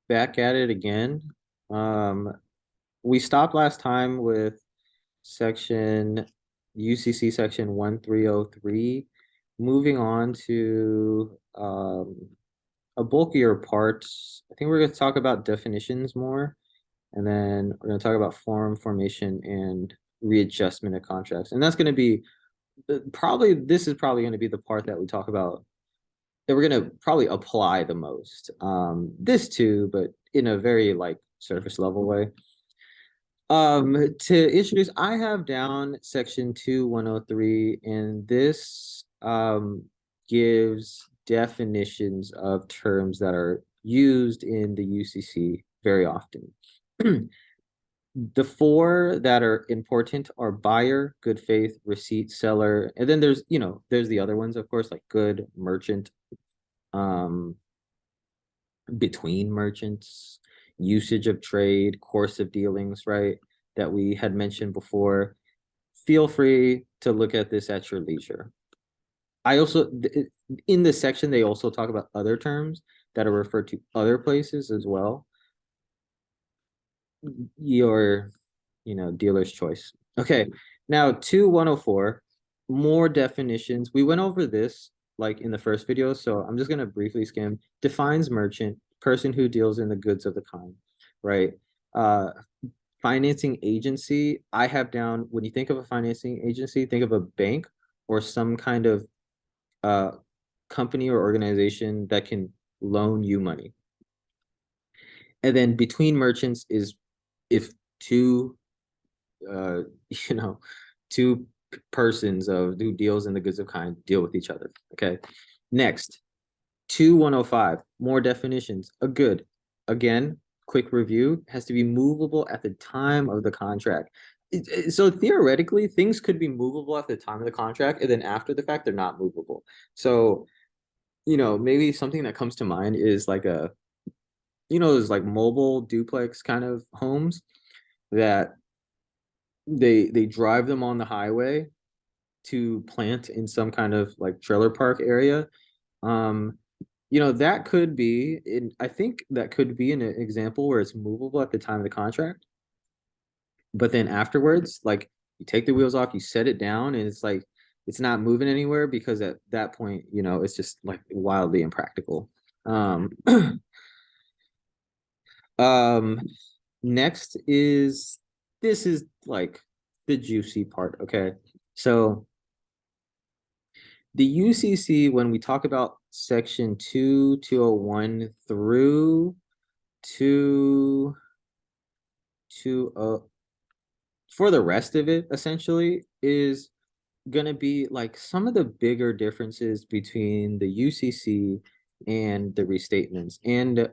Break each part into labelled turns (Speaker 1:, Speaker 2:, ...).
Speaker 1: back at it again. We stopped last time with section UCC section 1303, moving on to a bulkier part. I think we're going to talk about definitions more, and then we're going to talk about form, formation, and readjustment of contracts. And that's going to be probably this is probably going to be the part that we talk about that we're going to probably apply the most. This too, but in a very like surface level way. To introduce, I have down section 2103, and this gives definitions of terms that are used in the UCC very often. The four that are important are buyer, good faith, receipt, seller, and then there's the other ones, of course, like good, merchant, um, between merchants, usage of trade, course of dealings, right? That we had mentioned before. Feel free to look at this at your leisure. I also, in this section, they also talk about other terms that are referred to other places as well. Your, dealer's choice. Okay, now 2104, more definitions. We went over this like in the first video, so I'm just gonna briefly skim. Defines merchant, person who deals in the goods of the kind, right? Uh, Financing agency, I have down, when you think of a financing agency, think of a bank or some kind of uh company or organization that can loan you money. And then between merchants is if two uh you know two persons of who deals in the goods of kind deal with each other. Okay. Next, 2105, more definitions. A good, again, quick review, has to be movable at the time of the contract. So theoretically, things could be movable at the time of the contract, and then after the fact, they're not movable. So, maybe something that comes to mind is like those like mobile duplex kind of homes that they drive them on the highway to plant in some kind of like trailer park area. Um, that could be I think that could be an example where it's movable at the time of the contract, but then afterwards, like you take the wheels off, you set it down, and it's like it's not moving anywhere because at that point, it's just like wildly impractical. Um, um, next is this is like the juicy part, okay? So the UCC, when we talk about section 201 through to for the rest of it, essentially, is gonna be like some of the bigger differences between the UCC and the restatements. And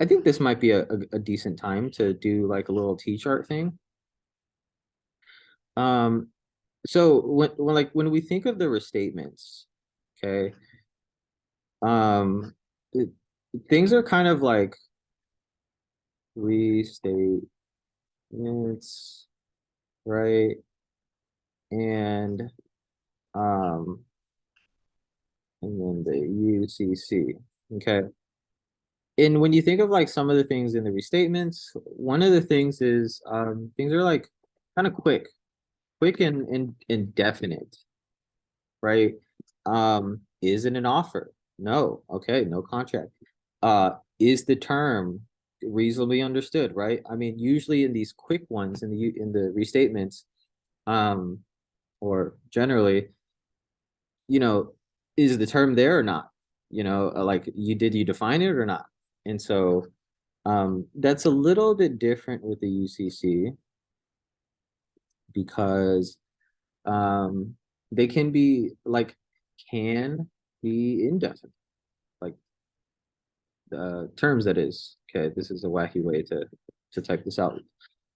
Speaker 1: I think this might be a decent time to do like a little T-chart thing. Um, so when we think of the restatements, okay, um, it, things are kind of like restatements, right? And um, and then the UCC. Okay. And when you think of like some of the things in the restatements, one of the things is things are like kind of quick and indefinite, right? Is it an offer? No. Okay, no contract. Is the term reasonably understood, right? I mean, usually in these quick ones in the restatements, um, or generally, you know, is the term there or not? Like you define it or not? And so that's a little bit different with the UCC because um, they can be indefinite, like the terms that is. Okay, this is a wacky way to type this out.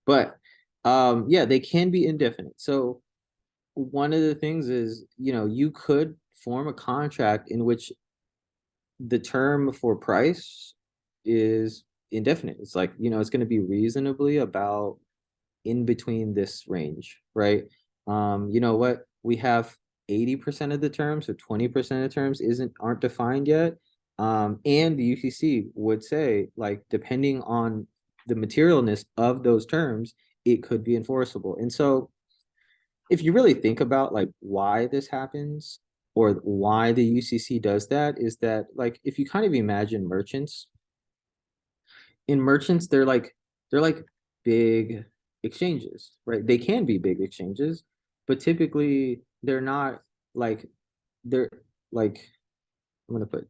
Speaker 1: But yeah, they can be indefinite. So one of the things is, you could form a contract in which the term for price is indefinite. It's like, it's going to be reasonably about in between this range, right? You know what? We have 80% of the terms or 20% of the terms aren't defined yet. And the UCC would say, like, depending on the materialness of those terms, it could be enforceable. And so if you really think about like why this happens or why the UCC does that, is that like if you kind of imagine merchants, in merchants, they're like big exchanges, right? They can be big exchanges, but typically they're not like they're like I'm gonna put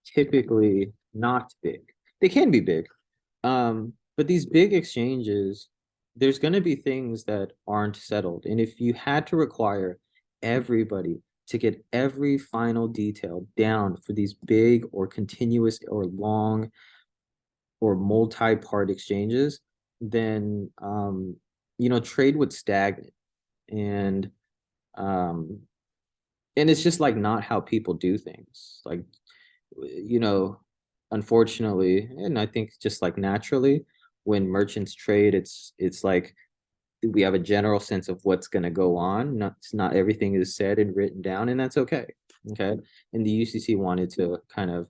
Speaker 1: typically not big. They can be big. But these big exchanges, there's going to be things that aren't settled. And if you had to require everybody to get every final detail down for these big or continuous or long or multi-part exchanges, then trade would stagnate. And um, and it's just like not how people do things. Like you know, unfortunately, and I think just like naturally, when merchants trade, it's like we have a general sense of what's going to go on. Not everything is said and written down, and that's okay. Okay, and the UCC wanted to kind of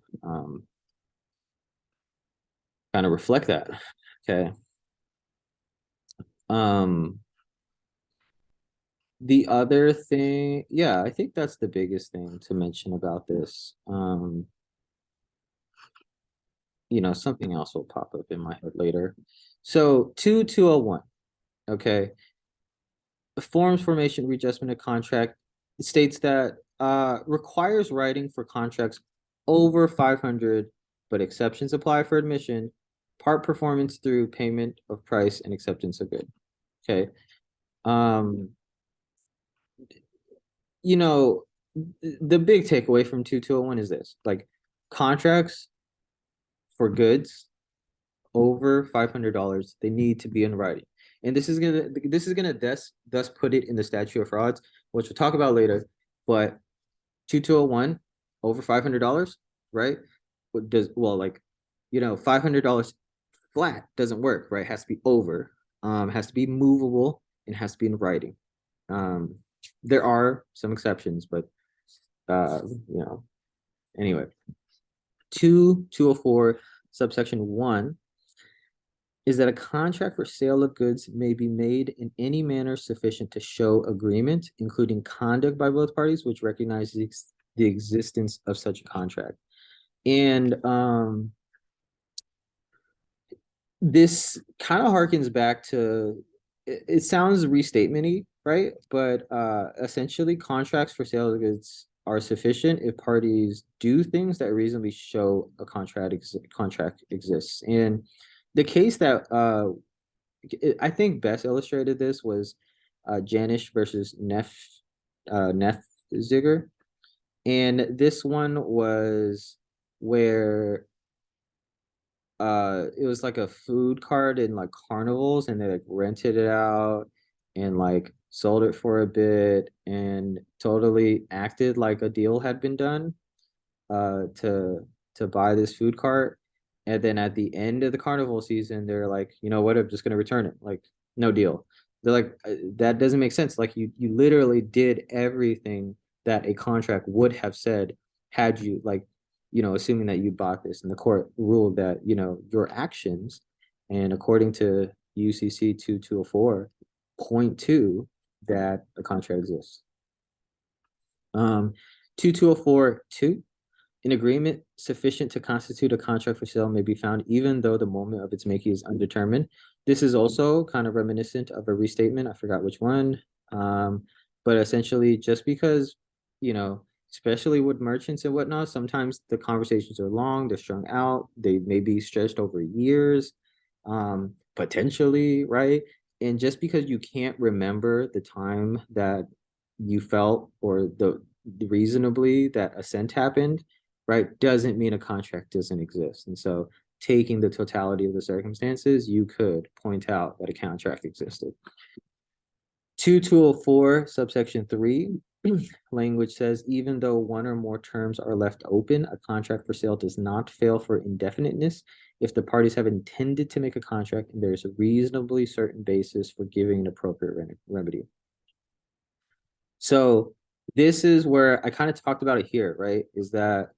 Speaker 1: reflect that. Okay. Um, the other thing, yeah, I think that's the biggest thing to mention about this. Something else will pop up in my head later. So 2201, okay. The forms formation readjustment of contract states that requires writing for contracts over 500, but exceptions apply for admission, part performance through payment of price and acceptance of good. Okay. Um, you know, the big takeaway from 2201 is this, like contracts for goods over $500, they need to be in writing. And this is gonna thus put it in the statute of frauds, which we'll talk about later. But 2201 over $500, right? $500 flat doesn't work, right? It has to be over, has to be movable, and has to be in writing. Um, there are some exceptions, but uh, you know, anyway. 204 subsection 1 is that a contract for sale of goods may be made in any manner sufficient to show agreement, including conduct by both parties, which recognizes the existence of such a contract. And this kind of harkens back to it sounds restatement-y, right? But essentially contracts for sale of goods are sufficient if parties do things that reasonably show a contract exists. And the case that I think best illustrated this was Janish versus Neff Zigger. And this one was where it was like a food cart in like carnivals, and they like rented it out and like sold it for a bit and totally acted like a deal had been done to buy this food cart. And then at the end of the carnival season, they're like, you know what, I'm just gonna return it. Like, no deal. They're like, that doesn't make sense. Like you literally did everything that a contract would have said had you like, assuming that you bought this. And the court ruled that, your actions, and according to UCC 2204, point to that a contract exists. 2204-2, an agreement sufficient to constitute a contract for sale may be found even though the moment of its making is undetermined. This is also kind of reminiscent of a restatement. I forgot which one. But essentially, just because, especially with merchants and whatnot, sometimes the conversations are long, they're strung out, they may be stretched over years, potentially, right? And just because you can't remember the time that you felt or the reasonably that assent happened, right, doesn't mean a contract doesn't exist. And so taking the totality of the circumstances, you could point out that a contract existed. 2204 subsection 3 language says, even though one or more terms are left open, a contract for sale does not fail for indefiniteness if the parties have intended to make a contract and there is a reasonably certain basis for giving an appropriate remedy. So this is where I kind of talked about it here, right? Is that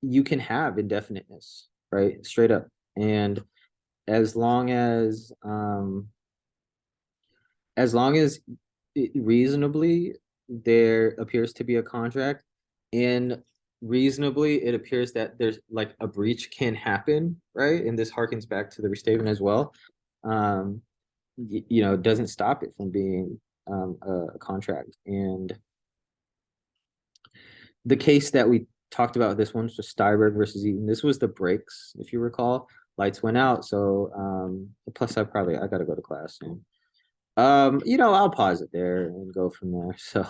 Speaker 1: you can have indefiniteness, right? Straight up. And as long as reasonably there appears to be a contract, and reasonably it appears that there's like a breach can happen, right? And this harkens back to the restatement as well. Um, it doesn't stop it from being a contract. And the case that we talked about, this one was Steiberg versus Eaton. This was the breaks, if you recall. Lights went out, so plus I gotta go to class soon. I'll pause it there and go from there. So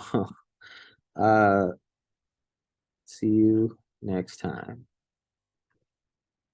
Speaker 1: see you next time.